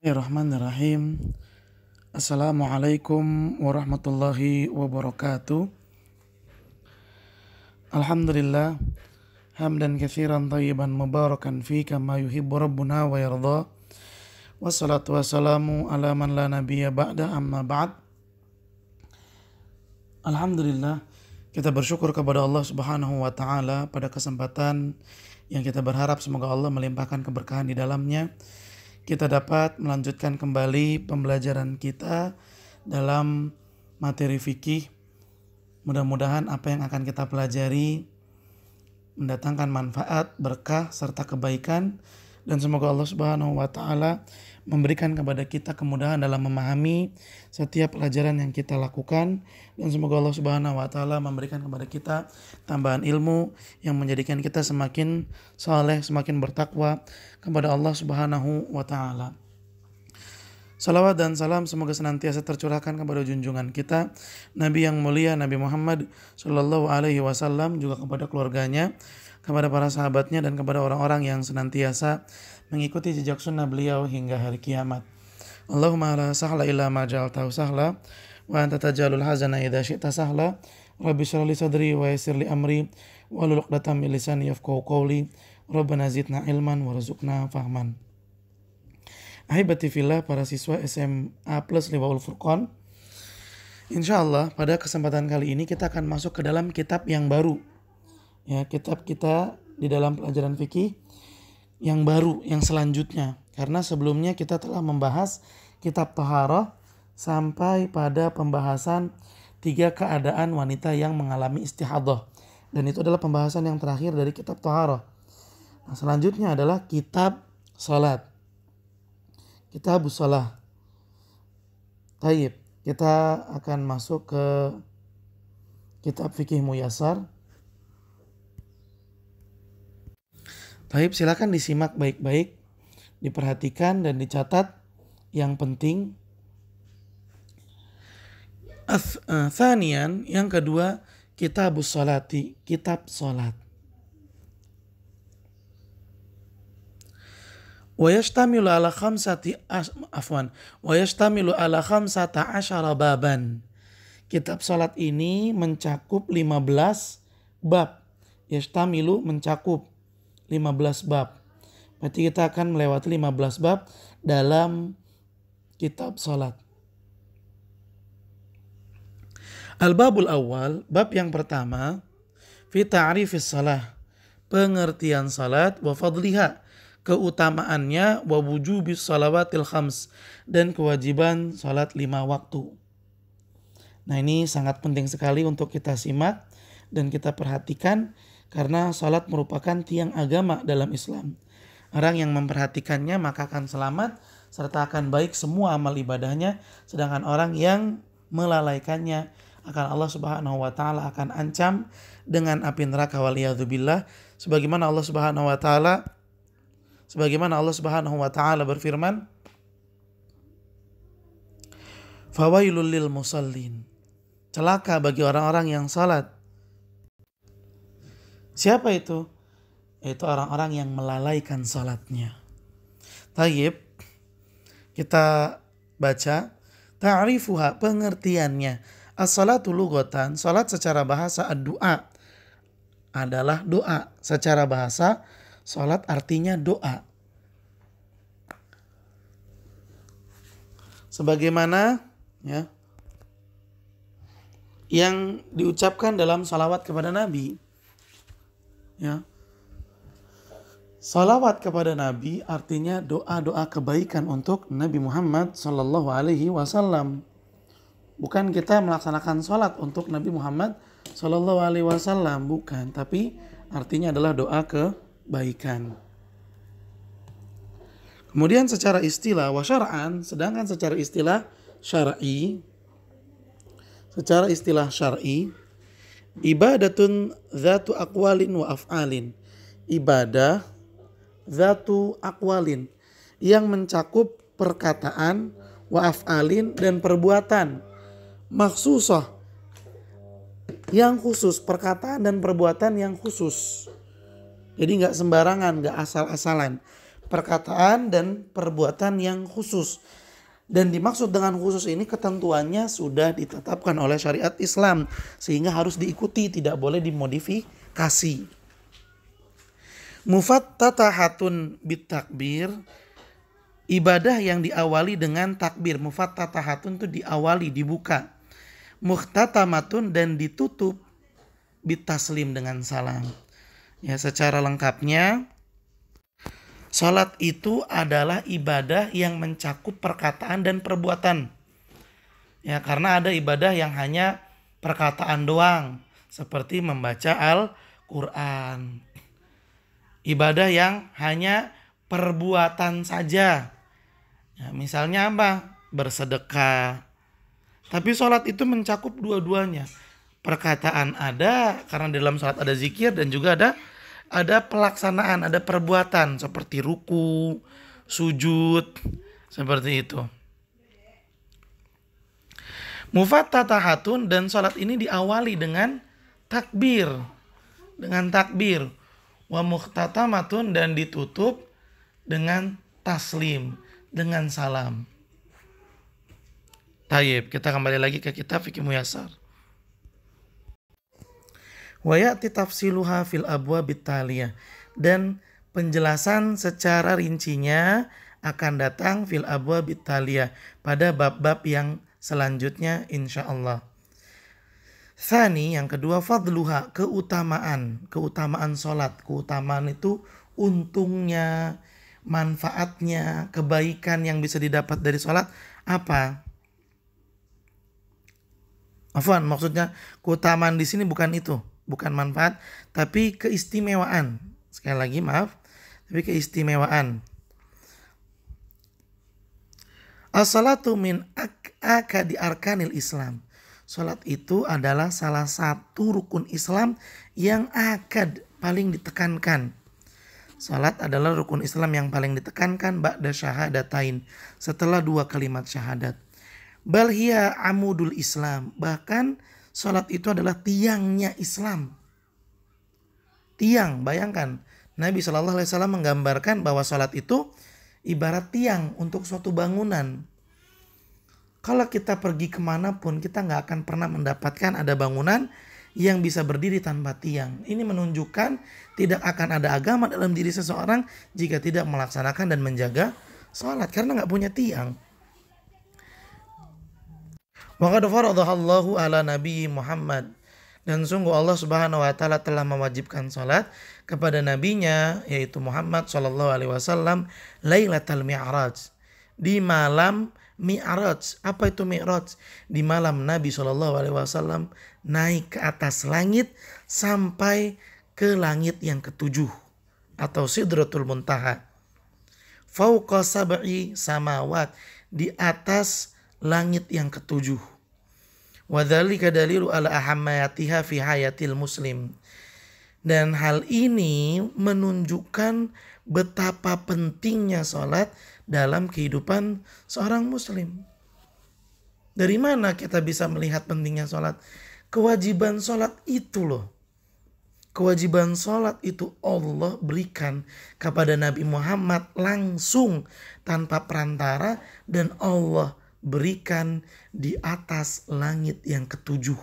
Bismillahirrahmanirrahim. Assalamualaikum warahmatullahi wabarakatuh. Alhamdulillah hamdan katsiran thayyiban mubarakan fi kama yuhibbu rabbuna wa yarda. Wassalatu wassalamu ala man la nabiyya ba'da amma ba'd. Alhamdulillah, kita bersyukur kepada Allah Subhanahu wa taala pada kesempatan yang kita berharap semoga Allah melimpahkan keberkahan di dalamnya. Kita dapat melanjutkan kembali pembelajaran kita dalam materi fikih. Mudah-mudahan apa yang akan kita pelajari mendatangkan manfaat, berkah, serta kebaikan. Dan semoga Allah Subhanahu wa ta'ala memberikan kepada kita kemudahan dalam memahami setiap pelajaran yang kita lakukan. Dan semoga Allah Subhanahu wa ta'ala memberikan kepada kita tambahan ilmu yang menjadikan kita semakin saleh, semakin bertakwa kepada Allah Subhanahu wa ta'ala. Salawat dan salam semoga senantiasa tercurahkan kepada junjungan kita Nabi yang mulia Nabi Muhammad Sallallahu Alaihi Wasallam, juga kepada keluarganya, kepada para sahabatnya, dan kepada orang-orang yang senantiasa mengikuti jejak sunnah beliau hingga hari kiamat. Allahumma la sahla illa ma ja'altahu sahla wa anta tajalul hazana idza syi'ta sahla rabbi shrah li sadri wa yassir li amri wahlul 'uqdatam min lisani yafqahu qawli rabbana zidna ilman warzuqna fahman. Ahibati fillah, para siswa SMA Plus Liwaul Furqan, insyaallah pada kesempatan kali ini kita akan masuk ke dalam kitab yang baru. Ya, kitab kita di dalam pelajaran fikih yang baru, yang selanjutnya. Karena sebelumnya kita telah membahas kitab Thaharah sampai pada pembahasan 3 keadaan wanita yang mengalami istihadhah. Dan itu adalah pembahasan yang terakhir dari kitab Thaharah. Nah, selanjutnya adalah kitab salat. Kitab shalah. Taib, kita akan masuk ke kitab fikih muyassar. Taib, silakan disimak baik-baik, diperhatikan dan dicatat yang penting. Thanian, yang kedua, kitab sholati, kitab salat. Wa yashtamilu ala khamsata asyara baban. Kitab salat ini mencakup 15 bab. Yashtamilu, mencakup 15 bab. Berarti kita akan melewati 15 bab dalam kitab salat. Al-babul awal, bab yang pertama, fi ta'rifis salah, pengertian salat, wa fadliha, keutamaannya, wa wujubis salawatil khams, dan kewajiban salat 5 waktu. Nah, ini sangat penting sekali untuk kita simak dan kita perhatikan, karena salat merupakan tiang agama dalam Islam. Orang yang memperhatikannya maka akan selamat serta akan baik semua amal ibadahnya, sedangkan orang yang melalaikannya akan Allah Subhanahu wa taala akan ancam dengan api neraka waliyadzubillah, sebagaimana Allah Subhanahu wa taala berfirman, fawailul lil musallin, celaka bagi orang-orang yang salat. Siapa itu? Itu orang-orang yang melalaikan salatnya. Tayyib, kita baca ta'rifuha, pengertiannya. As-salatu lughatan, salat secara bahasa, ad-du'a, adalah doa. Secara bahasa, salat artinya doa. Sebagaimana ya yang diucapkan dalam salawat kepada Nabi. Ya. Salawat kepada Nabi artinya doa-doa kebaikan untuk Nabi Muhammad Sallallahu Alaihi Wasallam. Bukan kita melaksanakan salat untuk Nabi Muhammad Sallallahu Alaihi Wasallam, bukan. Tapi artinya adalah doa kebaikan. Kemudian secara istilah wa syar'an, sedangkan secara istilah syar'i, ibadatun dzatu aqwalin wa af'alin. Ibadah dzatu aqwalin, yang mencakup perkataan, wa af'alin, dan perbuatan. Maksusah, yang khusus, perkataan dan perbuatan yang khusus. Jadi gak sembarangan, gak asal-asalan. perkataan dan perbuatan yang khusus. Dan dimaksud dengan khusus ini ketentuannya sudah ditetapkan oleh syariat Islam sehingga harus diikuti, tidak boleh dimodifikasi. Mufattatahatun bitakbir, ibadah yang diawali dengan takbir. Mufattatahatun itu diawali, dibuka. Muhtatamatun dan ditutup bitaslim dengan salam. Ya, secara lengkapnya salat itu adalah ibadah yang mencakup perkataan dan perbuatan. Ya, karena ada ibadah yang hanya perkataan doang, seperti membaca Al-Qur'an. Ibadah yang hanya perbuatan saja. Ya, misalnya apa? Bersedekah. Tapi sholat itu mencakup dua-duanya. Perkataan ada, karena dalam sholat ada zikir, dan juga ada pelaksanaan, ada perbuatan seperti ruku, sujud, seperti itu. Mufattatahatun, dan sholat ini diawali dengan takbir. Wa muhtatamatun, dan ditutup dengan taslim, dengan salam. Tayyib, kita kembali lagi ke kitab Fiqh Muyassar. Wa ya'ti tafsiluha fil abwabit taliyah, dan penjelasan secara rincinya akan datang fil abwabit taliyah pada bab-bab yang selanjutnya insyaallah. Tsani, yang kedua, fadluha, keutamaan salat. Keutamaan itu untungnya, manfaatnya, kebaikan yang bisa didapat dari salat apa? Afwan, maksudnya keutamaan di sini bukan itu, bukan manfaat, tapi keistimewaan. Sekali lagi maaf, tapi keistimewaan. As-salatu min akadi arkanil Islam. Salat itu adalah salah satu rukun Islam yang akad, paling ditekankan. Salat adalah rukun Islam yang paling ditekankan ba'da syahadatain, setelah dua kalimat syahadat. Bal hiya amudul Islam, bahkan salat itu adalah tiangnya Islam. Tiang, bayangkan Nabi SAW menggambarkan bahwa salat itu ibarat tiang untuk suatu bangunan. Kalau kita pergi kemanapun, kita nggak akan pernah mendapatkan ada bangunan yang bisa berdiri tanpa tiang. Ini menunjukkan tidak akan ada agama dalam diri seseorang jika tidak melaksanakan dan menjaga salat, karena nggak punya tiang. Wa qad faradhahallahu ala nabi Muhammad, dan sungguh Allah Subhanahu wa taala telah mewajibkan salat kepada nabinya yaitu Muhammad sallallahu alaihi wasallam Lailatul Mi'raj, di malam Mi'raj. Apa itu Mi'raj? Di malam Nabi SAW naik ke atas langit sampai ke langit yang ketujuh atau Sidratul Muntaha. Fauqa sab'i samawat, di atas langit yang ketujuh. Wa dzalika dalilu ala ahammiyatiha fi hayatil muslim. Dan hal ini menunjukkan betapa pentingnya salat dalam kehidupan seorang muslim. Dari mana kita bisa melihat pentingnya salat? Kewajiban salat itu loh. Kewajiban salat itu Allah berikan kepada Nabi Muhammad langsung tanpa perantara, dan Allah berikan di atas langit yang ketujuh.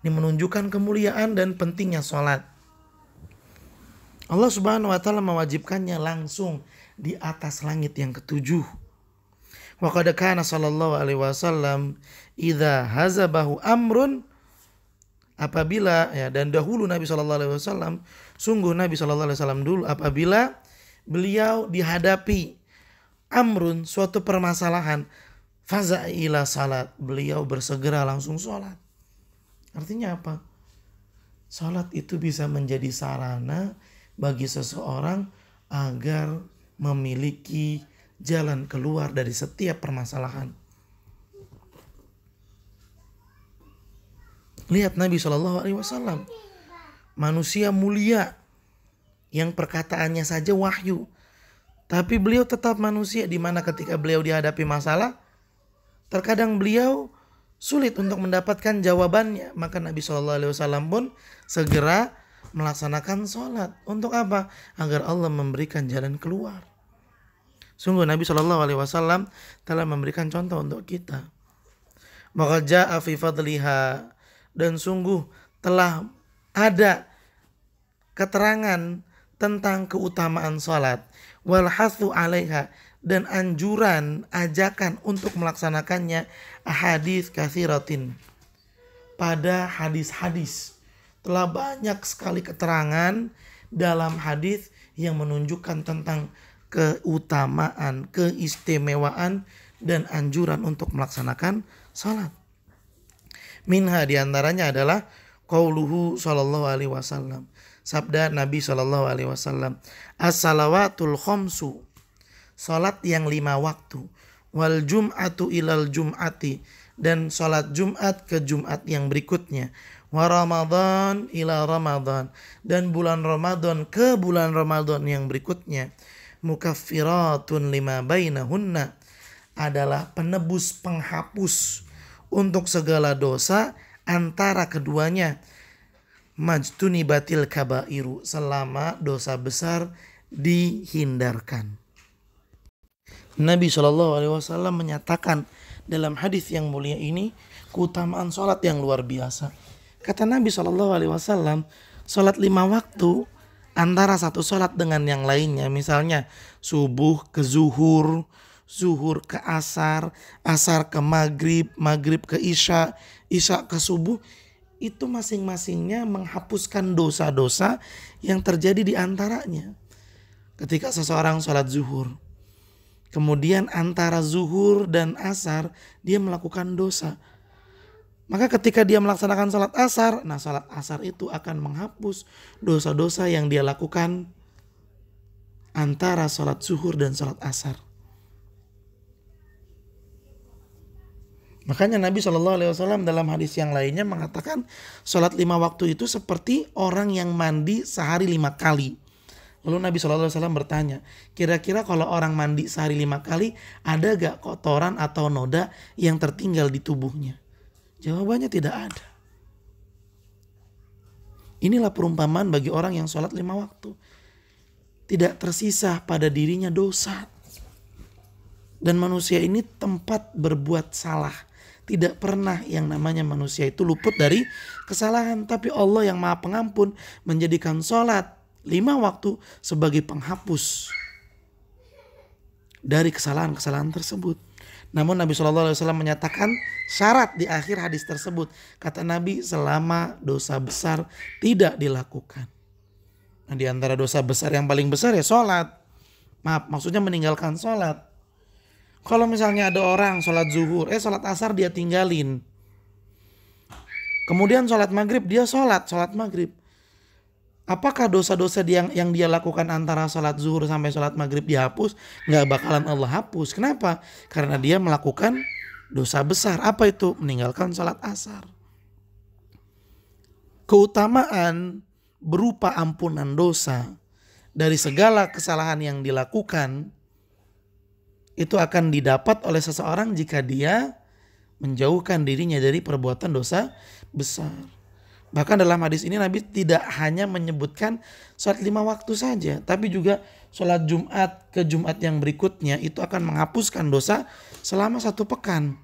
Ini menunjukkan kemuliaan dan pentingnya salat. Allah Subhanahu wa taala mewajibkannya langsung di atas langit yang ketujuh. Wa qad kana sallallahu alaihi wasallam idza hazabahu amrun, apabila dan dahulu Nabi sallallahu alaihi wasallam, sungguh Nabi sallallahu alaihi wasallam dulu apabila beliau dihadapi amrun, suatu permasalahan, faza ila salat, beliau bersegera langsung salat. Artinya apa? Salat itu bisa menjadi sarana bagi seseorang agar memiliki jalan keluar dari setiap permasalahan. Lihat Nabi SAW, manusia mulia yang perkataannya saja wahyu, tapi beliau tetap manusia, di mana ketika beliau dihadapi masalah, terkadang beliau sulit untuk mendapatkan jawabannya. Maka Nabi SAW pun segera melaksanakan sholat. Untuk apa? Agar Allah memberikan jalan keluar. Sungguh Nabi SAW telah memberikan contoh untuk kita. Maka ja'a fi fadliha, dan sungguh telah ada keterangan tentang keutamaan salat, wal hathu 'alaiha, dan anjuran, ajakan untuk melaksanakannya, ahadits katsiratin, pada hadis-hadis. Telah banyak sekali keterangan dalam hadis yang menunjukkan tentang keutamaan, keistimewaan, dan anjuran untuk melaksanakan salat. Minha, diantaranya adalah qauluhu sallallahu alaihi wasallam, sabda Nabi sallallahu alaihi wasallam, as-salawatul khamsu, salat yang 5 waktu, wal jum'atu ilal jum'ati, dan salat Jumat ke Jumat yang berikutnya, wa Ramadan ila Ramadan, dan bulan Ramadan ke bulan Ramadan yang berikutnya, mukaffiratun lima bainahunna, adalah penebus, penghapus untuk segala dosa antara keduanya, majtunibatil kabairu, selama dosa besar dihindarkan. Nabi SAW menyatakan dalam hadis yang mulia ini keutamaan salat yang luar biasa. Kata Nabi SAW, salat 5 waktu antara satu salat dengan yang lainnya, misalnya subuh ke zuhur, zuhur ke asar, asar ke maghrib, maghrib ke isya, isya ke subuh, itu masing-masingnya menghapuskan dosa-dosa yang terjadi di antaranya. Ketika seseorang sholat zuhur, kemudian antara zuhur dan asar dia melakukan dosa, maka ketika dia melaksanakan sholat asar, nah sholat asar itu akan menghapus dosa-dosa yang dia lakukan antara sholat zuhur dan sholat asar. Makanya Nabi SAW dalam hadis yang lainnya mengatakan sholat 5 waktu itu seperti orang yang mandi sehari 5 kali. Lalu Nabi SAW bertanya, kira-kira kalau orang mandi sehari 5 kali, ada gak kotoran atau noda yang tertinggal di tubuhnya? Jawabannya tidak ada. Inilah perumpamaan bagi orang yang sholat 5 waktu. Tidak tersisa pada dirinya dosa. Dan manusia ini tempat berbuat salah. Tidak pernah yang namanya manusia itu luput dari kesalahan. Tapi Allah yang Maha Pengampun menjadikan sholat 5 waktu sebagai penghapus dari kesalahan-kesalahan tersebut. Namun Nabi SAW menyatakan syarat di akhir hadis tersebut. Kata Nabi, selama dosa besar tidak dilakukan. Nah, di antara dosa besar yang paling besar ya sholat. Maaf, maksudnya meninggalkan sholat. Kalau misalnya ada orang sholat zuhur, sholat asar dia tinggalin. Kemudian sholat maghrib dia sholat maghrib. Apakah dosa-dosa yang dia lakukan antara sholat zuhur sampai sholat maghrib dihapus? Nggak bakalan Allah hapus. Kenapa? Karena dia melakukan dosa besar. Apa itu? Meninggalkan sholat asar. Keutamaan berupa ampunan dosa dari segala kesalahan yang dilakukan itu akan didapat oleh seseorang jika dia menjauhkan dirinya dari perbuatan dosa besar. Bahkan dalam hadis ini Nabi tidak hanya menyebutkan sholat 5 waktu saja, tapi juga sholat Jumat ke Jumat yang berikutnya itu akan menghapuskan dosa selama 1 pekan.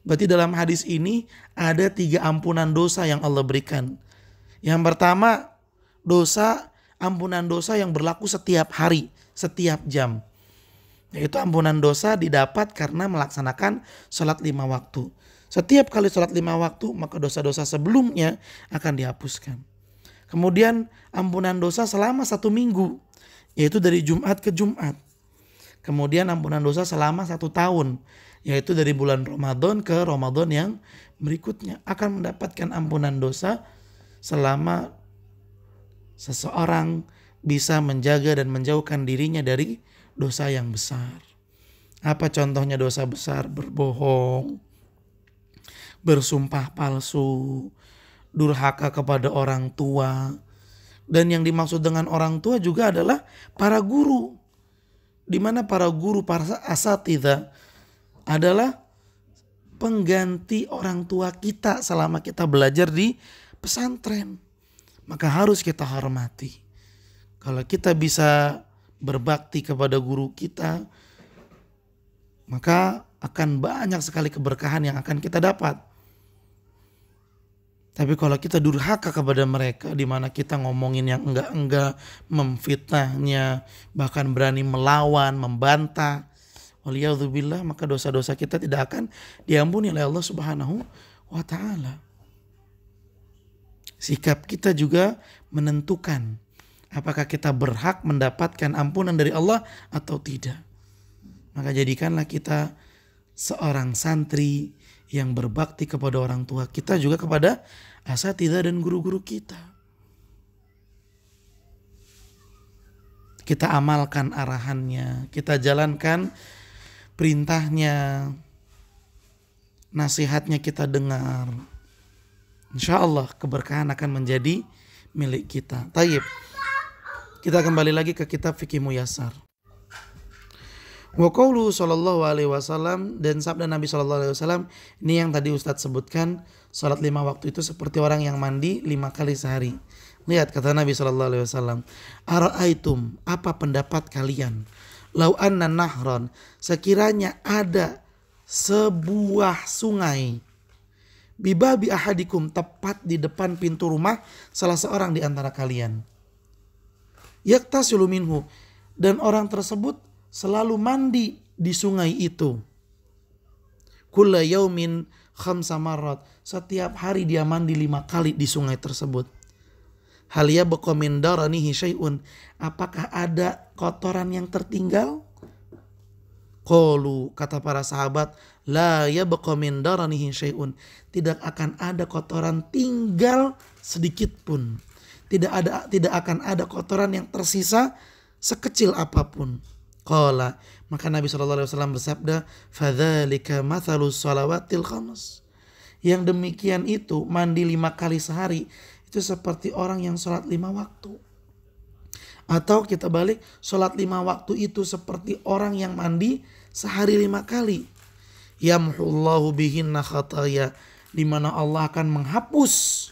Berarti dalam hadis ini ada 3 ampunan dosa yang Allah berikan. Yang pertama, ampunan dosa yang berlaku setiap hari, setiap jam. Yaitu ampunan dosa didapat karena melaksanakan sholat 5 waktu. Setiap kali sholat 5 waktu, maka dosa-dosa sebelumnya akan dihapuskan. Kemudian ampunan dosa selama 1 minggu, yaitu dari Jumat ke Jumat. Kemudian ampunan dosa selama 1 tahun, yaitu dari bulan Ramadan ke Ramadan yang berikutnya. Akan mendapatkan ampunan dosa selama seseorang bisa menjaga dan menjauhkan dirinya dari dosa yang besar. Apa contohnya dosa besar? Berbohong, bersumpah palsu, durhaka kepada orang tua. Dan yang dimaksud dengan orang tua juga adalah para guru. Di mana para guru, para asatidzah adalah pengganti orang tua kita selama kita belajar di pesantren. Maka harus kita hormati. Kalau kita bisa berbakti kepada guru kita, maka akan banyak sekali keberkahan yang akan kita dapat. Tapi kalau kita durhaka kepada mereka, di mana kita ngomongin yang enggak-enggak, memfitnahnya, bahkan berani melawan, membantah, waliyadzubillah, maka dosa-dosa kita tidak akan diampuni oleh Allah Subhanahu wa taala. Sikap kita juga menentukan apakah kita berhak mendapatkan ampunan dari Allah atau tidak. Maka jadikanlah kita seorang santri yang berbakti kepada orang tua kita, juga kepada asatidzah dan guru-guru kita. Kita amalkan arahannya, kita jalankan perintahnya, nasihatnya kita dengar. Insya Allah keberkahan akan menjadi milik kita. Tayyib, kita kembali lagi ke kitab Fiqih Muyassar. Wa qauluhu sallallahu alaihi wasallam, dan sabda Nabi sallallahu alaihi wasallam ini yang tadi Ustadz sebutkan, salat 5 waktu itu seperti orang yang mandi 5 kali sehari. Lihat kata Nabi sallallahu alaihi wasallam, ara'aitum, apa pendapat kalian, lau anna nahran, sekiranya ada sebuah sungai, bibabi ahadikum, tepat di depan pintu rumah salah seorang di antara kalian, yaktasilu minhu, dan orang tersebut selalu mandi di sungai itu, kulla yaumin khamsa marrat, setiap hari dia mandi 5 kali di sungai tersebut. Hal yabqa min daranihi syai'un, apakah ada kotoran yang tertinggal? Qalu, kata para sahabat, la yabqa min daranihi syai'un, tidak akan ada kotoran tinggal sedikit pun. Tidak akan ada kotoran yang tersisa sekecil apapun. Qala, maka Nabi SAW bersabda, fadzalika mathalus shalawatil khams, yang demikian itu mandi 5 kali sehari itu seperti orang yang sholat 5 waktu. Atau kita balik, sholat 5 waktu itu seperti orang yang mandi sehari 5 kali. Yamhullahu bihinna khataya, di mana Allah akan menghapus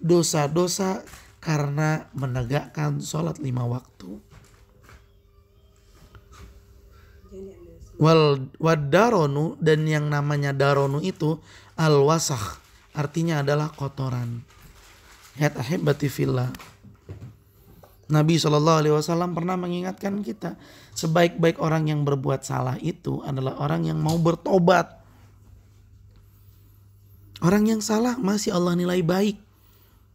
dosa-dosa karena menegakkan sholat 5 waktu. Wadaronu, dan yang namanya daronu itu al-wasakh, artinya adalah kotoran. Lihat ahibati fillah, Nabi SAW pernah mengingatkan kita, sebaik-baik orang yang berbuat salah itu adalah orang yang mau bertobat. Orang yang salah masih Allah nilai baik.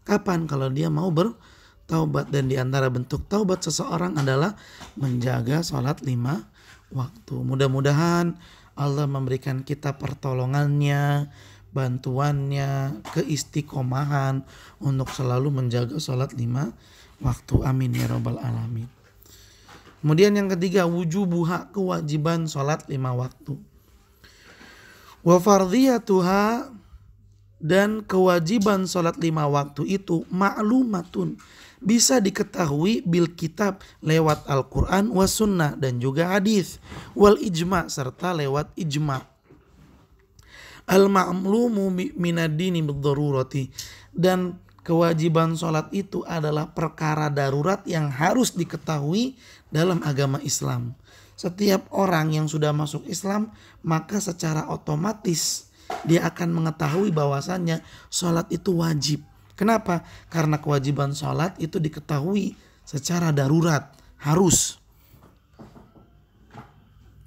Kapan? Kalau dia mau bertaubat. Dan di antara bentuk taubat seseorang adalah menjaga sholat 5 waktu. Mudah-mudahan Allah memberikan kita pertolongannya, bantuannya, keistiqomahan untuk selalu menjaga sholat 5 waktu. Amin ya rabbal alamin. Kemudian yang ketiga, wujubuha, kewajiban sholat 5 waktu. Wa fardhiyatuha, dan kewajiban sholat 5 waktu itu ma'lumatun, bisa diketahui bil kitab, lewat Al-Quran was sunnah, dan juga hadis, wal ijma, serta lewat ijma. Al-ma'lumu minad-dini bid-darurati, dan kewajiban sholat itu adalah perkara darurat yang harus diketahui dalam agama Islam. Setiap orang yang sudah masuk Islam, maka secara otomatis dia akan mengetahui bahwasannya sholat itu wajib. Kenapa? Karena kewajiban sholat itu diketahui secara darurat, harus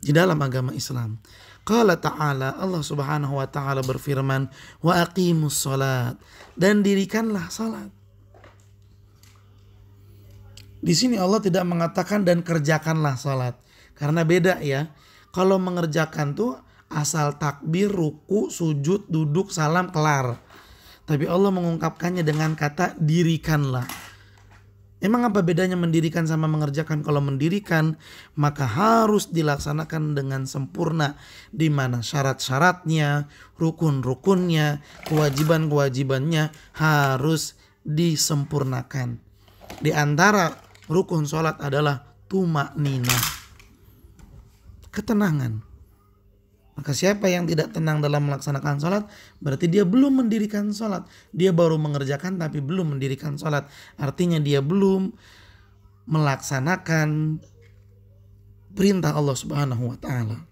di dalam agama Islam. Qala ta'ala, Allah Subhanahu wa ta'ala berfirman, wa aqimus sholat, dan dirikanlah sholat. Di sini Allah tidak mengatakan dan kerjakanlah sholat, karena beda ya. Kalau mengerjakan tuh asal takbir, ruku, sujud, duduk, salam, kelar. Tapi Allah mengungkapkannya dengan kata dirikanlah. Emang apa bedanya mendirikan sama mengerjakan? Kalau mendirikan maka harus dilaksanakan dengan sempurna, di mana syarat-syaratnya, rukun-rukunnya, kewajiban-kewajibannya harus disempurnakan. Di antara rukun sholat adalah tumakninah, ketenangan. Maka siapa yang tidak tenang dalam melaksanakan sholat, berarti dia belum mendirikan sholat. Dia baru mengerjakan tapi belum mendirikan sholat. Artinya dia belum melaksanakan perintah Allah Subhanahu wa ta'ala.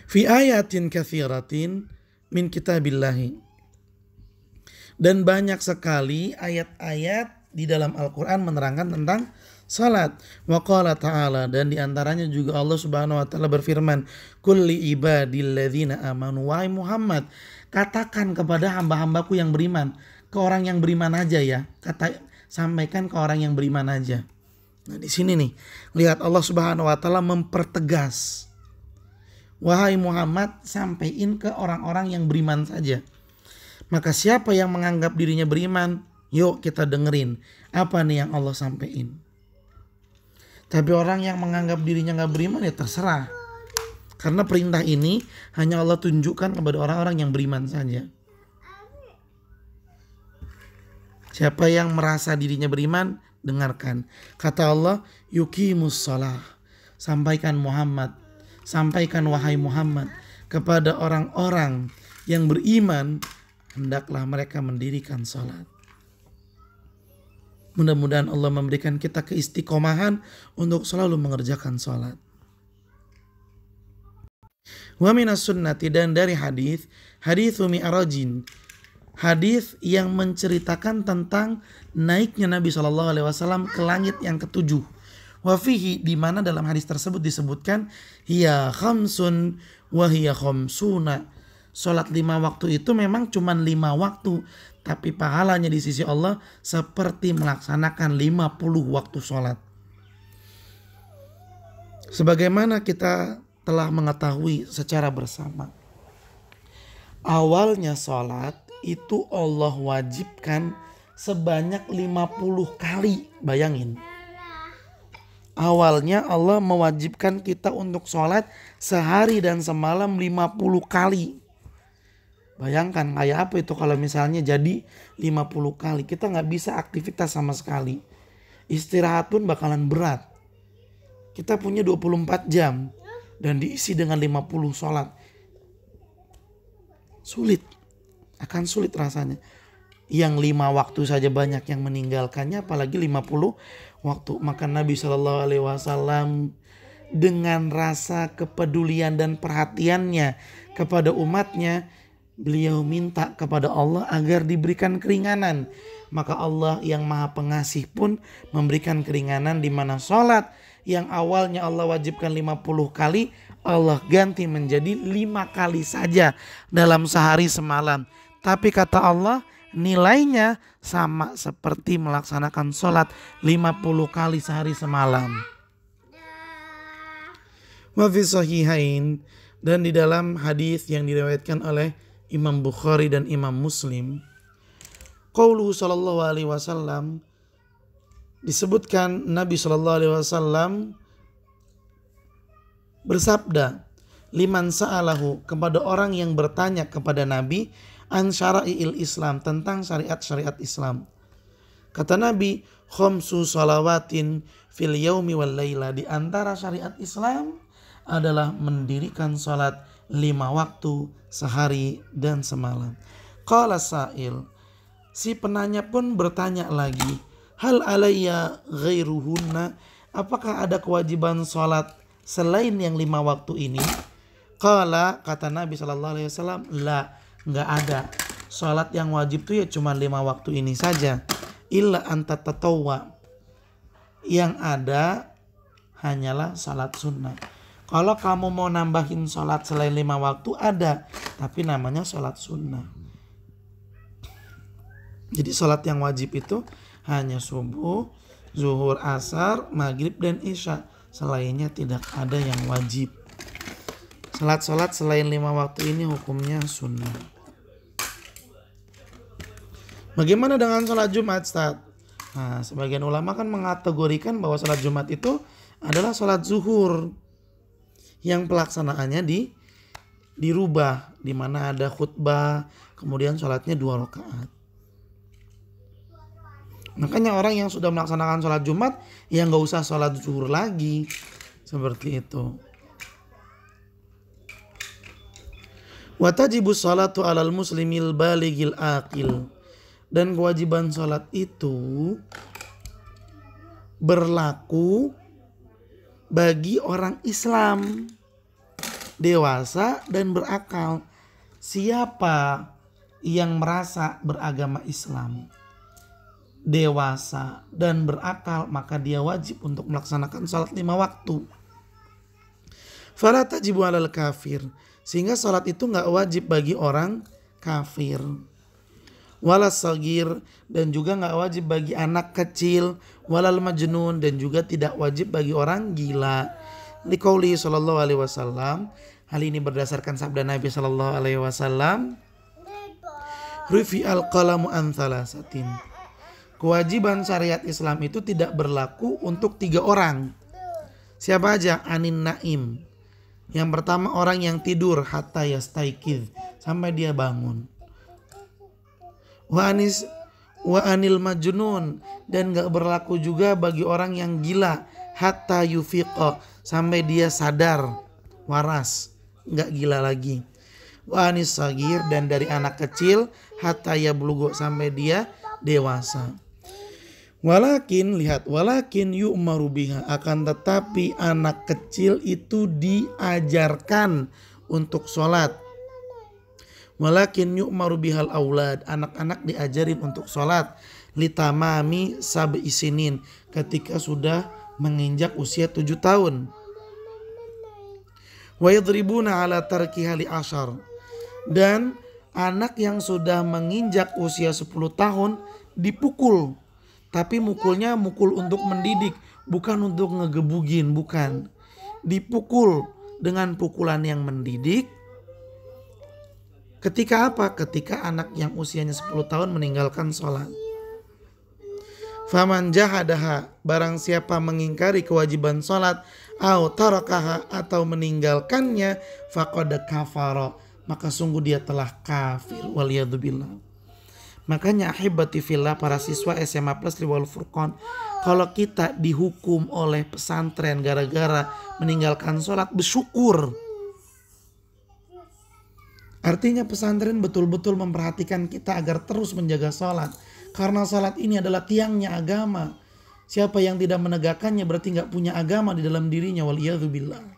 Fi ayatin katsiratin min kitabillahi. Dan banyak sekali ayat-ayat di dalam Al-Quran menerangkan tentang salat. Wa qala ta'ala, dan diantaranya juga Allah subhanahu wa ta'ala berfirman, kulli ibadilladzina amanu, wahai Muhammad, katakan kepada hamba-hambaku yang beriman. Ke orang yang beriman aja ya, sampaikan ke orang yang beriman aja. Nah di sini nih, lihat Allah subhanahu wa ta'ala mempertegas, wahai Muhammad, sampaikan ke orang-orang yang beriman saja. Maka siapa yang menganggap dirinya beriman, yuk kita dengerin apa nih yang Allah sampaikan. Tapi orang yang menganggap dirinya gak beriman ya terserah. Karena perintah ini hanya Allah tunjukkan kepada orang-orang yang beriman saja. Siapa yang merasa dirinya beriman, dengarkan. Kata Allah, yuqimus shalah. Sampaikan Muhammad, sampaikan wahai Muhammad kepada orang-orang yang beriman, hendaklah mereka mendirikan salat. Mudah-mudahan Allah memberikan kita keistiqomahan untuk selalu mengerjakan salat. Wa minas sunnati, dan dari hadis mi'rajin, hadis yang menceritakan tentang naiknya Nabi SAW ke langit yang ketujuh. Wa fihi, di mana dalam hadis tersebut disebutkan hiya khamsun wa hiya khamsuna. Salat 5 waktu itu memang cuma 5 waktu, tapi pahalanya di sisi Allah seperti melaksanakan 50 waktu salat. Sebagaimana kita telah mengetahui secara bersama, awalnya salat itu Allah wajibkan sebanyak 50 kali. Bayangin, awalnya Allah mewajibkan kita untuk sholat sehari dan semalam 50 kali. Bayangkan kayak apa itu kalau misalnya jadi 50 kali. Kita gak bisa aktivitas sama sekali. Istirahat pun bakalan berat. Kita punya 24 jam dan diisi dengan 50 sholat. Sulit. Akan sulit rasanya. Yang 5 waktu saja banyak yang meninggalkannya, apalagi 50 waktu. Maka Nabi SAW dengan rasa kepedulian dan perhatiannya kepada umatnya, beliau minta kepada Allah agar diberikan keringanan. Maka Allah yang maha pengasih pun memberikan keringanan, di mana sholat yang awalnya Allah wajibkan 50 kali, Allah ganti menjadi 5 kali saja dalam sehari semalam. Tapi kata Allah, nilainya sama seperti melaksanakan sholat 50 kali sehari semalam. Wa fi sahihain, dan di dalam hadis yang diriwayatkan oleh Imam Bukhari dan Imam Muslim, qauluhu sallallahu alaihi wasallam, disebutkan Nabi sallallahu alaihi wasallam bersabda, liman sa'alahu, kepada orang yang bertanya kepada Nabi, an syara'il Islam, tentang syariat-syariat Islam. Kata Nabi, khamsu salawatin fil yaumi wal laila, di antara syariat Islam adalah mendirikan salat 5 waktu sehari dan semalam. Qala sa'il, si penanya pun bertanya lagi, hal alayya ghairuhunna, apakah ada kewajiban salat selain yang 5 waktu ini? Qala, kata Nabi SAW, la, enggak ada. Salat yang wajib itu ya cuma 5 waktu ini saja. Illa anta tatawwa, yang ada hanyalah salat sunnah. Kalau kamu mau nambahin sholat selain 5 waktu ada, tapi namanya sholat sunnah. Jadi sholat yang wajib itu hanya subuh, zuhur, asar, maghrib, dan isya. Selainnya tidak ada yang wajib. Sholat selain 5 waktu ini hukumnya sunnah. Bagaimana dengan sholat Jumat, Ustaz? Nah, sebagian ulama kan mengategorikan bahwa sholat Jumat itu adalah sholat zuhur, yang pelaksanaannya dirubah, di mana ada khutbah, kemudian sholatnya 2 rakaat. Makanya orang yang sudah melaksanakan sholat Jumat ya nggak usah sholat zuhur lagi, seperti itu. Wa tajibu sholatu alal muslimil baligil aqil, dan kewajiban sholat itu berlaku bagi orang Islam dewasa dan berakal. Siapa yang merasa beragama Islam dewasa dan berakal, maka dia wajib untuk melaksanakan salat 5 waktu. Fala tajibu alal kafir, sehingga salat itu gak wajib bagi orang kafir. Wala sagir, dan juga gak wajib bagi anak kecil. Walal majnun, dan juga tidak wajib bagi orang gila. Liqauli sallallahu alaihi wasallam, hal ini berdasarkan sabda Nabi sallallahu alaihi wasallam, rufi al-qalamu an thalathatin. Kewajiban syariat Islam itu tidak berlaku untuk 3 orang. Siapa aja? Anin naim. Yang pertama orang yang tidur hatta yastaikidh, sampai dia bangun. Wa anil majnun, dan gak berlaku juga bagi orang yang gila hatta yufiqa, sampai dia sadar, waras, gak gila lagi. Wa anis sagir, dan dari anak kecil hatta yablughu, sampai dia dewasa. Walakin yu'maru biha, akan tetapi anak kecil itu diajarkan untuk sholat. Walakin yu'maru bihal aulad, anak-anak diajarin untuk sholat. Litamami sab'i sinin, ketika sudah menginjak usia 7 tahun. Wa yadribuna ala tarkiha li ashar, dan anak yang sudah menginjak usia 10 tahun dipukul. Tapi mukulnya mukul untuk mendidik, bukan untuk ngegebugin, bukan. Dipukul dengan pukulan yang mendidik. Ketika apa? Ketika anak yang usianya 10 tahun meninggalkan sholat. Faman jahadaha, barang siapa mengingkari kewajiban sholat, au tarakaha, atau meninggalkannya, faqad kafara, maka sungguh dia telah kafir. Waliyadzubillah. Makanya ahibati fillah, para siswa SMA Plus Riwal Furqan, kalau kita dihukum oleh pesantren gara-gara meninggalkan sholat, bersyukur. Artinya pesantren betul-betul memperhatikan kita agar terus menjaga sholat. Karena sholat ini adalah tiangnya agama. Siapa yang tidak menegakkannya berarti gak punya agama di dalam dirinya. Waliyadzubillah.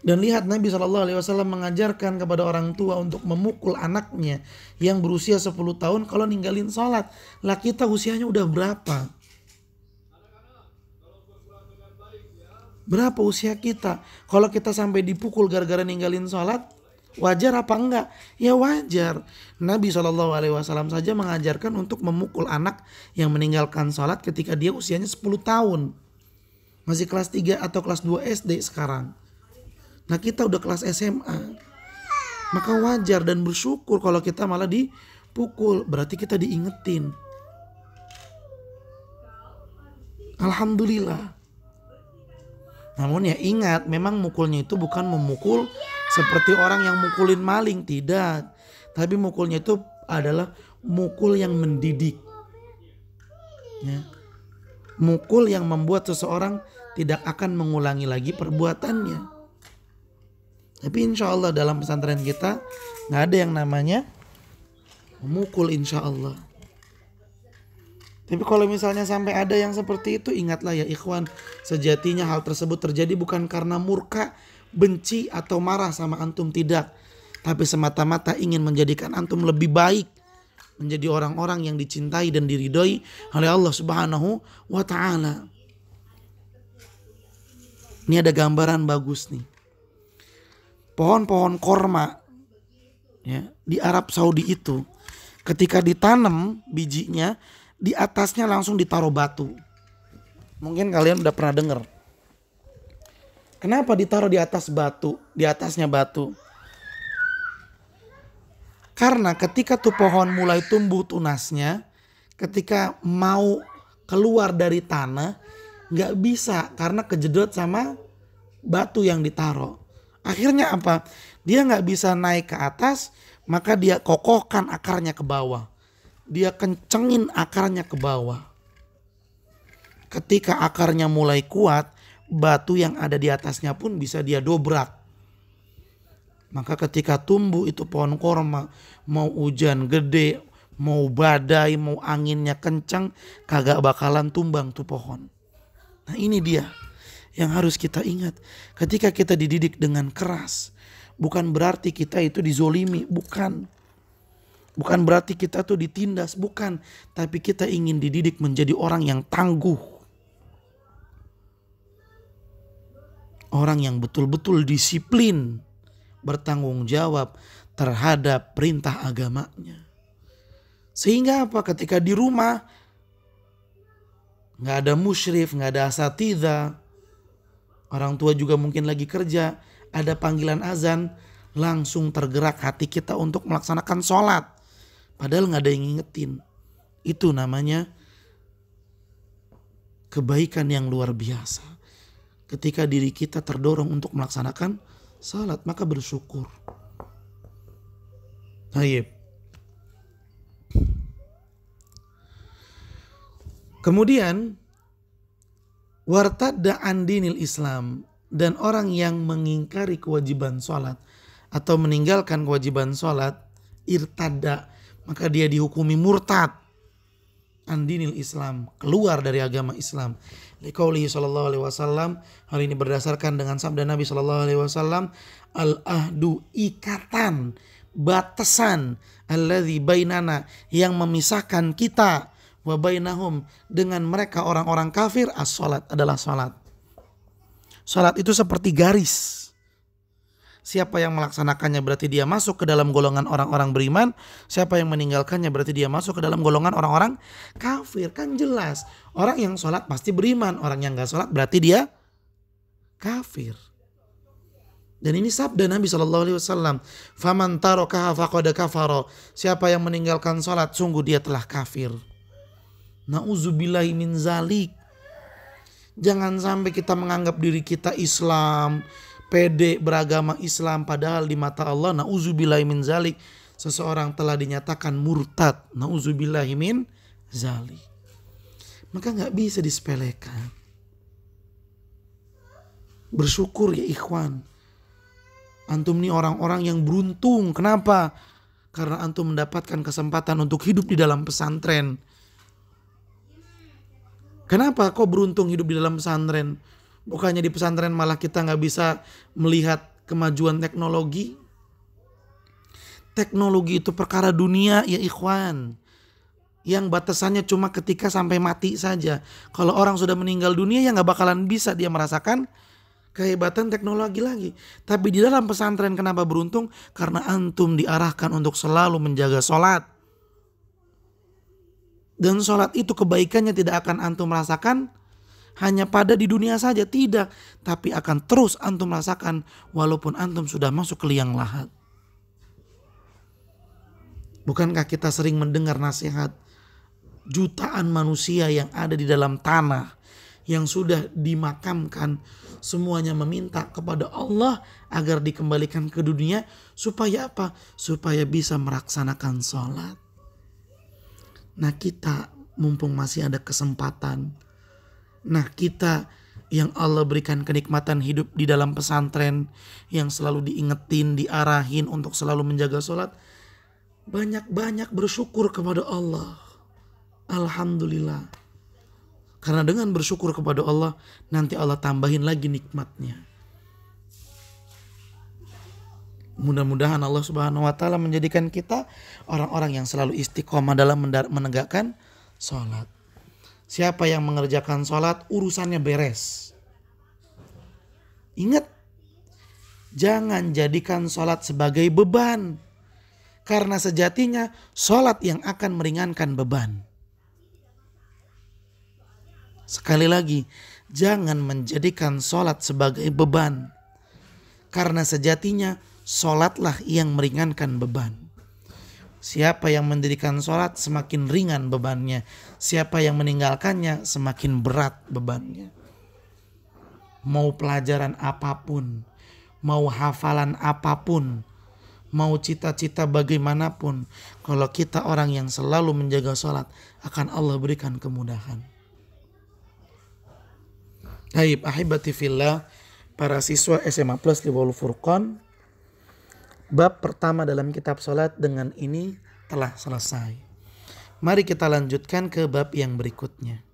Dan lihat Nabi SAW mengajarkan kepada orang tua untuk memukul anaknya yang berusia 10 tahun kalau ninggalin sholat. Lah kita usianya udah berapa? Berapa usia kita? Kalau kita sampai dipukul gara-gara ninggalin sholat, wajar apa enggak? Ya wajar. Nabi SAW saja mengajarkan untuk memukul anak yang meninggalkan sholat ketika dia usianya 10 tahun. Masih kelas 3 atau kelas 2 SD sekarang. Nah kita udah kelas SMA. Maka wajar dan bersyukur kalau kita malah dipukul. Berarti kita diingetin. Alhamdulillah. Namun ya ingat, memang mukulnya itu bukan memukul seperti orang yang mukulin maling. Tidak. Tapi mukulnya itu adalah mukul yang mendidik. Ya. Mukul yang membuat seseorang tidak akan mengulangi lagi perbuatannya. Tapi insya Allah dalam pesantren kita gak ada yang namanya memukul, insya Allah. Tapi kalau misalnya sampai ada yang seperti itu, ingatlah ya ikhwan, sejatinya hal tersebut terjadi bukan karena murka, benci atau marah sama antum, tidak. Tapi semata-mata ingin menjadikan antum lebih baik, menjadi orang-orang yang dicintai dan diridhoi oleh Allah Subhanahu wa ta'ala. Ini ada gambaran bagus nih. Pohon-pohon korma ya, di Arab Saudi itu ketika ditanam bijinya, di atasnya langsung ditaruh batu. Mungkin kalian udah pernah dengar. Kenapa ditaruh di atas batu, di atasnya batu? Karena ketika tuh pohon mulai tumbuh tunasnya, ketika mau keluar dari tanah, gak bisa karena kejedot sama batu yang ditaruh. Akhirnya apa? Dia gak bisa naik ke atas, maka dia kokohkan akarnya ke bawah. Dia kencengin akarnya ke bawah. Ketika akarnya mulai kuat, batu yang ada di atasnya pun bisa dia dobrak. Maka ketika tumbuh itu pohon korma, mau hujan gede, mau badai, mau anginnya kencang, kagak bakalan tumbang tuh pohon. Nah ini dia. yang harus kita ingat. Ketika kita dididik dengan keras, bukan berarti kita itu dizolimi, bukan. Bukan berarti kita tuh ditindas, bukan. Tapi kita ingin dididik menjadi orang yang tangguh. Orang yang betul-betul disiplin, bertanggung jawab terhadap perintah agamanya. Sehingga apa? Ketika di rumah gak ada musyrif, gak ada asatidzah, orang tua juga mungkin lagi kerja, ada panggilan azan, langsung tergerak hati kita untuk melaksanakan sholat. Padahal gak ada yang ngingetin. Itu namanya kebaikan yang luar biasa. Ketika diri kita terdorong untuk melaksanakan salat, maka bersyukur. Baik. Kemudian wartadda an dinil Islam, dan orang yang mengingkari kewajiban salat atau meninggalkan kewajiban salat, irtadda, maka dia dihukumi murtad an dinil Islam, keluar dari agama Islam. Liqaulihi sallallahu alaihi wasallam, hal ini berdasarkan dengan sabda Nabi sallallahu alaihi wasallam, al-ahdu, ikatan, batasan, alladzi bainana, yang memisahkan kita, wa bainahum, dengan mereka orang-orang kafir, as-salat, adalah salat. Salat itu seperti garis. Siapa yang melaksanakannya berarti dia masuk ke dalam golongan orang-orang beriman. Siapa yang meninggalkannya berarti dia masuk ke dalam golongan orang-orang kafir. Kan jelas, orang yang sholat pasti beriman. Orang yang gak sholat berarti dia kafir. Dan ini sabda Nabi SAW. Faman tarakaha faqad kafara. Siapa yang meninggalkan sholat, sungguh dia telah kafir. Na'udzubillahi min zalik. Jangan sampai kita menganggap diri kita Islam, pede beragama Islam, padahal di mata Allah, na'udzubillahi min zalik, seseorang telah dinyatakan murtad. Na'udzubillahi min zalik. Maka gak bisa disepelekan. Bersyukur ya ikhwan. Antum ini orang-orang yang beruntung. Kenapa? Karena antum mendapatkan kesempatan untuk hidup di dalam pesantren. Kenapa kok beruntung hidup di dalam pesantren? Bukannya di pesantren malah kita gak bisa melihat kemajuan teknologi. Teknologi itu perkara dunia ya ikhwan. Yang batasannya cuma ketika sampai mati saja. Kalau orang sudah meninggal dunia ya gak bakalan bisa dia merasakan kehebatan teknologi lagi. Tapi di dalam pesantren kenapa beruntung? Karena antum diarahkan untuk selalu menjaga sholat. Dan sholat itu kebaikannya tidak akan antum rasakan hanya pada di dunia saja, tidak. Tapi akan terus antum rasakan walaupun antum sudah masuk ke liang lahat. Bukankah kita sering mendengar nasihat jutaan manusia yang ada di dalam tanah yang sudah dimakamkan, semuanya meminta kepada Allah agar dikembalikan ke dunia. Supaya apa? Supaya bisa melaksanakan sholat. Nah kita mumpung masih ada kesempatan, nah kita yang Allah berikan kenikmatan hidup di dalam pesantren, yang selalu diingetin, diarahin untuk selalu menjaga sholat, banyak-banyak bersyukur kepada Allah. Alhamdulillah. Karena dengan bersyukur kepada Allah, nanti Allah tambahin lagi nikmatnya. Mudah-mudahan Allah Subhanahu wa taala menjadikan kita orang-orang yang selalu istiqomah dalam menegakkan sholat. Siapa yang mengerjakan sholat, urusannya beres. Ingat, jangan jadikan sholat sebagai beban. Karena sejatinya sholat yang akan meringankan beban. Sekali lagi, jangan menjadikan sholat sebagai beban. Karena sejatinya sholatlah yang meringankan beban. Siapa yang mendirikan sholat semakin ringan bebannya. Siapa yang meninggalkannya semakin berat bebannya. Mau pelajaran apapun, mau hafalan apapun, mau cita-cita bagaimanapun, kalau kita orang yang selalu menjaga sholat, akan Allah berikan kemudahan. Baik, ahibati fillah, para siswa SMA Plus Liwaul Furqan, bab pertama dalam kitab sholat dengan ini telah selesai. Mari kita lanjutkan ke bab yang berikutnya.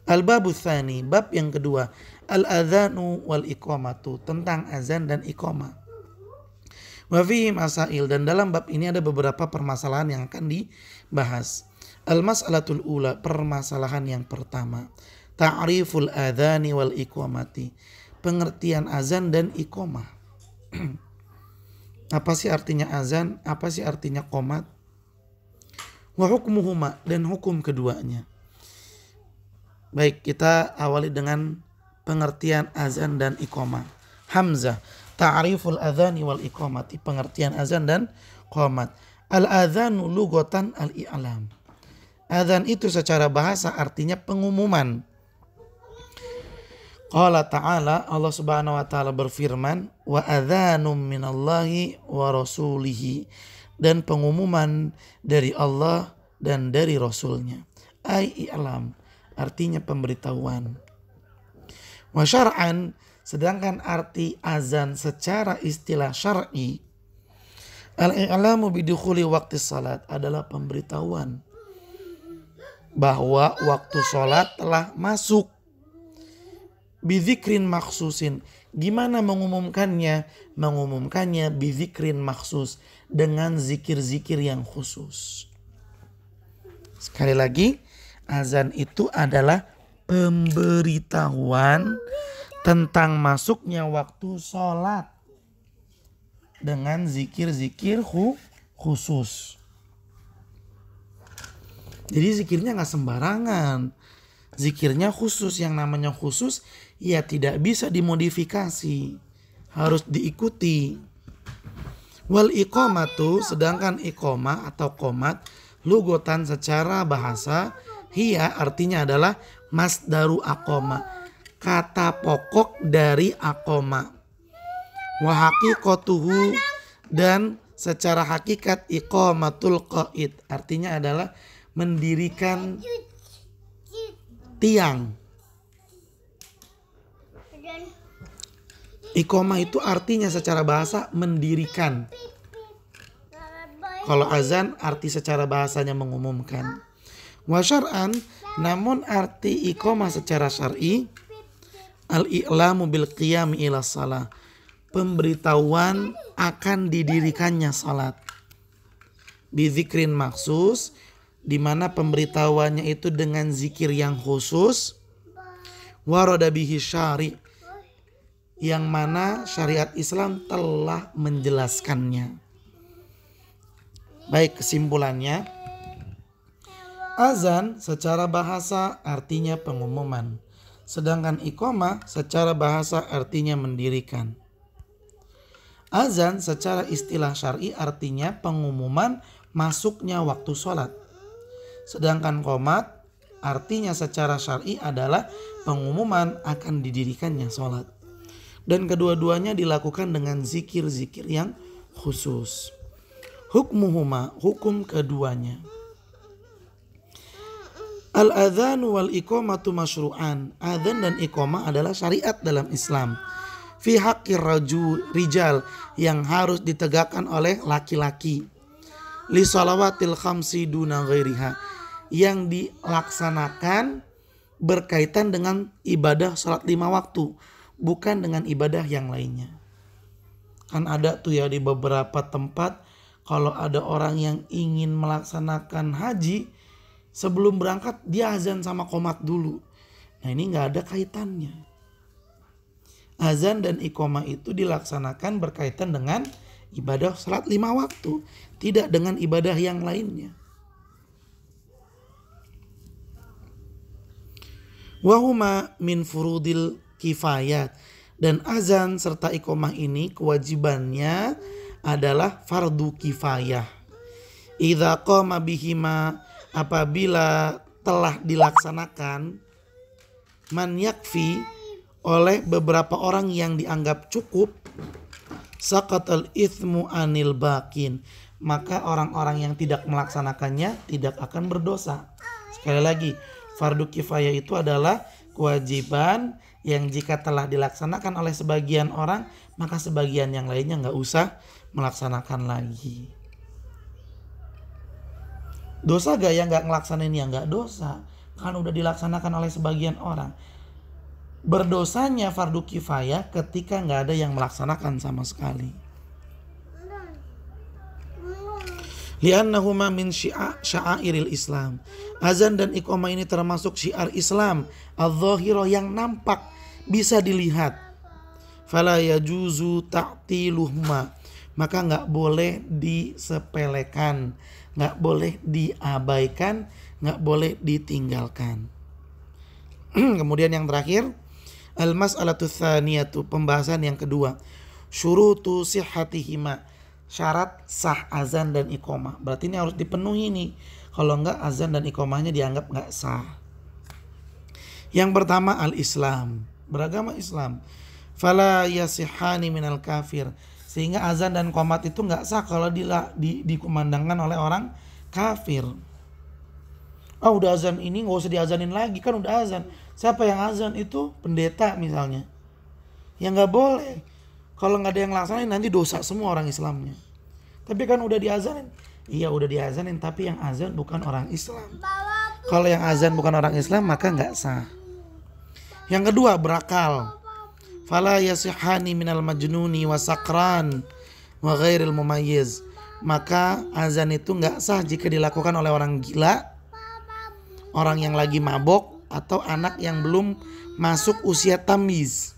Al-babu tsani, bab yang kedua, al-adzanu wal iqamatu, tentang azan dan iqamah. Wa fihi masail, dan dalam bab ini ada beberapa permasalahan yang akan dibahas. Al-mas'alatul ula, permasalahan yang pertama, ta'riful adzani wal iqamati, pengertian azan dan iqamah. Apa sih artinya azan? Apa sih artinya qomat? Wa hukmuhuma, dan hukum keduanya. Baik, kita awali dengan pengertian azan dan iqamah. Hamzah, ta'riful adzani wal iqamati, pengertian azan dan qomat. Al-adzanu lughatan al-i'lam. Azan itu secara bahasa artinya pengumuman. Qala ta'ala, Allah subhanahu wa ta'ala berfirman, wa adzanum minallahi wa rasulihi, dan pengumuman dari Allah dan dari Rasulnya. Ai i'lam, artinya pemberitahuan. Wa syar'an, sedangkan arti azan secara istilah syar'i, al-i'lamu bidukhuli waqti salat, adalah pemberitahuan bahwa waktu salat telah masuk. Bizikrin maksusin, gimana mengumumkannya? Mengumumkannya bizikrin maksus, dengan zikir-zikir yang khusus. Sekali lagi, azan itu adalah pemberitahuan tentang masuknya waktu sholat dengan zikir-zikir khusus. Jadi zikirnya gak sembarangan, zikirnya khusus. Yang namanya khusus ya tidak bisa dimodifikasi, harus diikuti. Wal iqamatu, sedangkan iqamah atau qomat, lugotan secara bahasa, hiya artinya adalah masdaru aqoma, kata pokok dari aqoma. Wa haqiqatuhu, dan secara hakikat iqamatul qaid, artinya adalah mendirikan tiang. Iqamah itu artinya secara bahasa mendirikan. Kalau azan arti secara bahasanya mengumumkan. Wa syar'an, namun arti iqamah secara syar'i, al-i'lamu bil qiyami ila shalah, pemberitahuan akan didirikannya salat. Bizikrin maksus, di mana pemberitahuannya itu dengan zikir yang khusus. Warada bihi syari', yang mana syariat Islam telah menjelaskannya. Baik, kesimpulannya, azan secara bahasa artinya pengumuman, sedangkan iqamah secara bahasa artinya mendirikan. Azan secara istilah syar'i artinya pengumuman masuknya waktu sholat, sedangkan qomat artinya secara syar'i adalah pengumuman akan didirikannya sholat. Dan kedua-duanya dilakukan dengan zikir-zikir yang khusus. Hukmuhuma, hukum keduanya. Al-adzanu wal iqamatu masyru'an, adzan dan iqamah adalah syariat dalam Islam. Fi haqqir rijal, yang harus ditegakkan oleh laki-laki. Li salawatil khamsi duna ghairiha, yang dilaksanakan berkaitan dengan ibadah salat 5 waktu, bukan dengan ibadah yang lainnya. Kan ada tuh ya di beberapa tempat, kalau ada orang yang ingin melaksanakan haji, sebelum berangkat dia azan sama qomat dulu. Nah ini gak ada kaitannya. Azan dan iqamah itu dilaksanakan berkaitan dengan ibadah salat 5 waktu, tidak dengan ibadah yang lainnya. Wahuma min furudil kifayat, dan azan serta iqamah ini kewajibannya adalah fardu kifayah. Idza qama bihima, apabila telah dilaksanakan, man yakfi, oleh beberapa orang yang dianggap cukup, saqatal itsmu anil baqin, maka orang-orang yang tidak melaksanakannya tidak akan berdosa. Sekali lagi, fardu kifayah itu adalah kewajiban yang jika telah dilaksanakan oleh sebagian orang, maka sebagian yang lainnya gak usah melaksanakan lagi. Dosa gak yang gak ngelaksanain? Ya gak dosa, kan udah dilaksanakan oleh sebagian orang. Berdosanya fardu kifayah ketika nggak ada yang melaksanakan sama sekali. Li'annahuma min sya'airil Islam. Azan dan iqamah ini termasuk syiar Islam adz-dzahirah yang nampak, bisa dilihat. Fala yajuzu ta'tiluhuma. Maka nggak boleh disepelekan, nggak boleh diabaikan, nggak boleh ditinggalkan. Kemudian yang terakhir, al-mas'alatu tsaniyatu, pembahasan yang kedua, syurutu sihhatihima, syarat sah azan dan iqamah. Berarti ini harus dipenuhi nih. Kalau enggak, azan dan iqamahnya dianggap enggak sah. Yang pertama, al-Islam, beragama Islam. Fala yasihani minal kafir, sehingga azan dan qomat itu enggak sah kalau dikumandangkan oleh orang kafir. Udah azan ini enggak usah diazanin lagi, kan udah azan. Siapa yang azan? Itu pendeta misalnya. Ya enggak boleh. Kalau nggak ada yang laksanain nanti dosa semua orang Islamnya. Tapi kan udah diazanin. Iya udah diazanin, tapi yang azan bukan orang Islam. Kalau yang azan bukan orang Islam maka nggak sah. Yang kedua, berakal. Fala yasihani minal majnuni wa sakran wa ghairil mumayyiz. Maka azan itu nggak sah jika dilakukan oleh orang gila, orang yang lagi mabok, atau anak yang belum masuk usia tamyiz.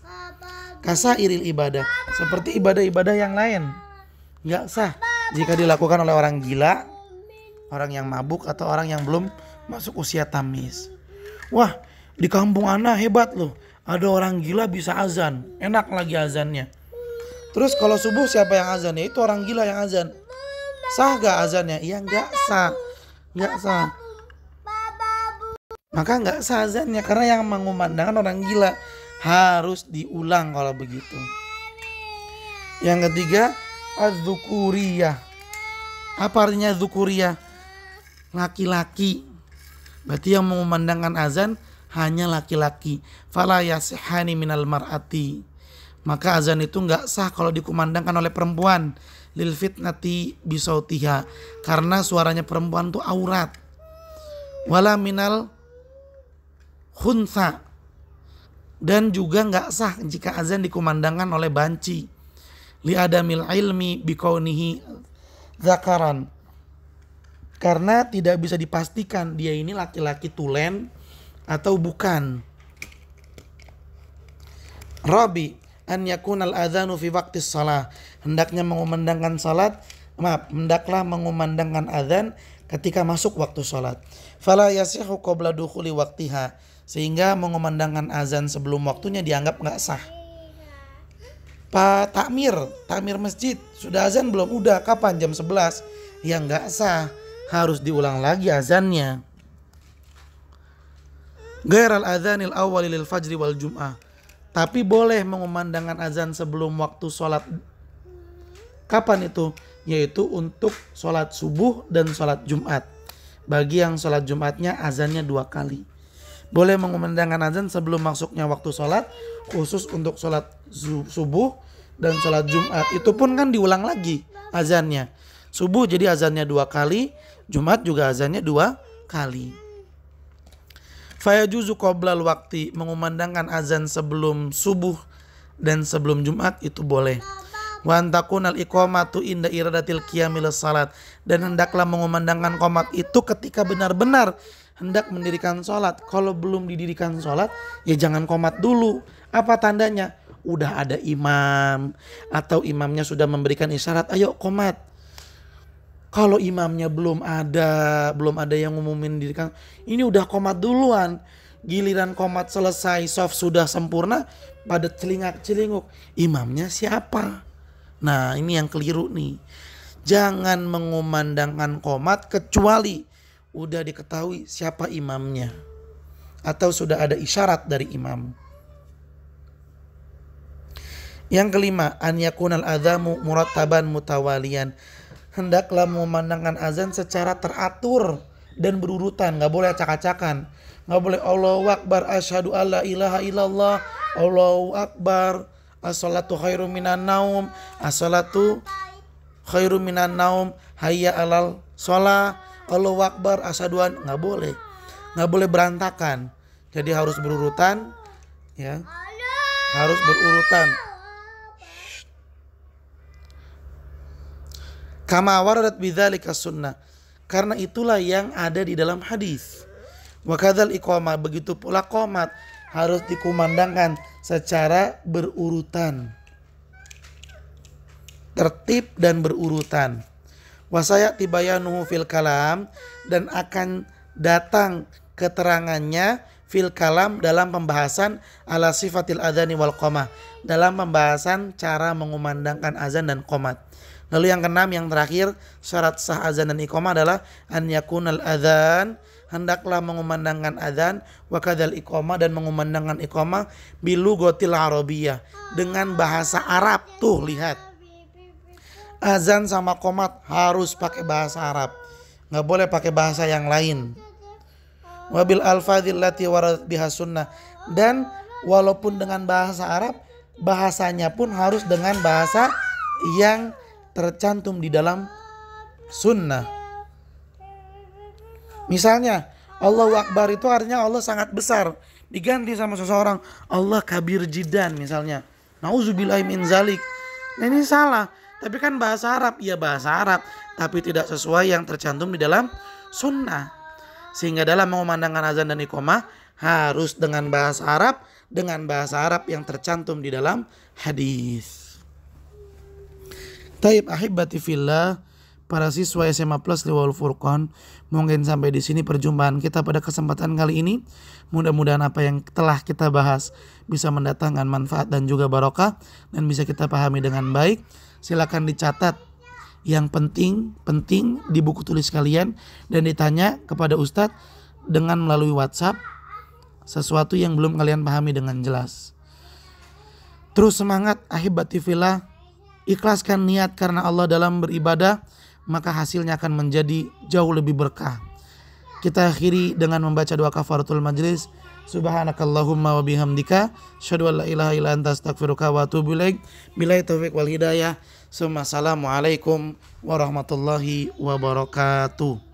Kasairil ibadah, seperti ibadah-ibadah yang lain, nggak sah jika dilakukan oleh orang gila, orang yang mabuk, atau orang yang belum masuk usia tamyiz. Wah, di kampung ana hebat loh, ada orang gila bisa azan, enak lagi azannya. Terus kalau subuh siapa yang azan? Ya itu orang gila yang azan. Sah gak azannya? Iya nggak sah, nggak sah. Maka nggak sah azannya karena yang mengumandangkan orang gila. Harus diulang kalau begitu. Yang ketiga, az-dzukuriyah. Apa artinya dzukuriyah? Laki-laki. Berarti yang mengumandangkan azan hanya laki-laki. Fala yasihani minal mar'ati. Maka azan itu enggak sah kalau dikumandangkan oleh perempuan. Lil fitnati bisautiha. Karena suaranya perempuan itu aurat. Wala minal khunsa. Dan juga nggak sah jika azan dikumandangkan oleh banci. Li adamil ilmi bikaunihi zakaran. Karena tidak bisa dipastikan dia ini laki-laki tulen atau bukan. Rabi, an yakunal adzanu fi waqtis shalah. Hendaklah mengumandangkan azan ketika masuk waktu salat. Fala yasihu qabla dukhuli waqtiha. Sehingga mengumandangkan azan sebelum waktunya dianggap nggak sah. Takmir masjid, sudah azan belum? Udah, kapan? Jam 11. Ya nggak sah, harus diulang lagi azannya. Ghairal adzanil awwali lil fajri wal jum'ah. Tapi boleh mengumandangkan azan sebelum waktu sholat. Kapan itu? Yaitu untuk sholat subuh dan sholat Jumat. Bagi yang sholat Jumatnya azannya 2 kali. Boleh mengumandangkan azan sebelum masuknya waktu sholat, khusus untuk sholat subuh dan sholat Jumat. Itu pun kan diulang lagi azannya. Subuh jadi azannya 2 kali, Jumat juga azannya 2 kali. Fayajuzu qoblal waqti, mengumandangkan azan sebelum subuh dan sebelum Jumat itu boleh. Wa antakunal iqamatu inda iradatil qiyamil salat, dan hendaklah mengumandangkan qomat itu ketika benar-benar hendak mendirikan sholat. Kalau belum didirikan sholat, ya jangan qomat dulu. Apa tandanya? Udah ada imam atau imamnya sudah memberikan isyarat, ayo qomat. Kalau imamnya belum ada yang ngumumin dirikan, ini udah qomat duluan. Giliran qomat selesai, shaf sudah sempurna, pada celingak-celinguk. Imamnya siapa? Nah, ini yang keliru nih. Jangan mengumandangkan qomat kecuali udah diketahui siapa imamnya atau sudah ada isyarat dari imam. Yang kelima, an yakunal adzamu murattaban mutawalian. Hendaklah mengumandangkan azan secara teratur dan berurutan, enggak boleh acak-acakan. Enggak boleh Allahu akbar asyhadu alla ilaha illallah, Allahu akbar, as-salatu khairum minan naum, as-salatu khairum minan naum, hayya alal shalah, Allahu akbar asyhadu an, enggak boleh. nggak boleh berantakan. Jadi harus berurutan, ya, harus berurutan. Kama waradat bidzalika sunnah, karena itulah yang ada di dalam hadis. Wa kadzal iqamah, begitu pula qomat harus dikumandangkan secara berurutan, tertib dan berurutan. Wasayati bayanuhu fil kalam, dan akan datang keterangannya fil kalam dalam pembahasan ala sifatil adzani wal qamah, dalam pembahasan cara mengumandangkan azan dan qomat. Lalu yang keenam, yang terakhir, syarat sah azan dan iqamah adalah an yakunal adzan, hendaklah mengumandangkan azan, wa kadzal iqamah, dan mengumandangkan iqamah bilugotil arabiyah, dengan bahasa Arab. Tuh lihat, azan sama qomat harus pakai bahasa Arab, nggak boleh pakai bahasa yang lain. Wabil alfadzil lati waradat biha sunnah, dan walaupun dengan bahasa Arab, bahasanya pun harus dengan bahasa yang tercantum di dalam sunnah. Misalnya Allahu Akbar itu artinya Allah sangat besar, diganti sama seseorang Allah kabir jidan misalnya, nauzubillahi min zalik. Nah, ini salah. Tapi kan bahasa Arab, ya bahasa Arab, tapi tidak sesuai yang tercantum di dalam sunnah. Sehingga dalam mengumandangkan azan dan iqamah harus dengan bahasa Arab, dengan bahasa Arab yang tercantum di dalam hadis. Taib ahibati fillah, para siswa SMA Plus Liwaul Furqan, mungkin sampai di sini perjumpaan kita pada kesempatan kali ini. Mudah-mudahan apa yang telah kita bahas bisa mendatangkan manfaat dan juga barokah, dan bisa kita pahami dengan baik. Silakan dicatat yang penting di buku tulis kalian, dan ditanya kepada Ustadz dengan melalui WhatsApp sesuatu yang belum kalian pahami dengan jelas. Terus semangat ahibati fillah, ikhlaskan niat karena Allah dalam beribadah, maka hasilnya akan menjadi jauh lebih berkah. Kita akhiri dengan membaca doa kafaratul majlis. Subhanakallahumma wa bihamdika, asyhadu an la ilaha illa anta, astaghfiruka wa atubu ilaik. Billahi taufiq wal hidayah. Assalamualaikum warahmatullahi wabarakatuh.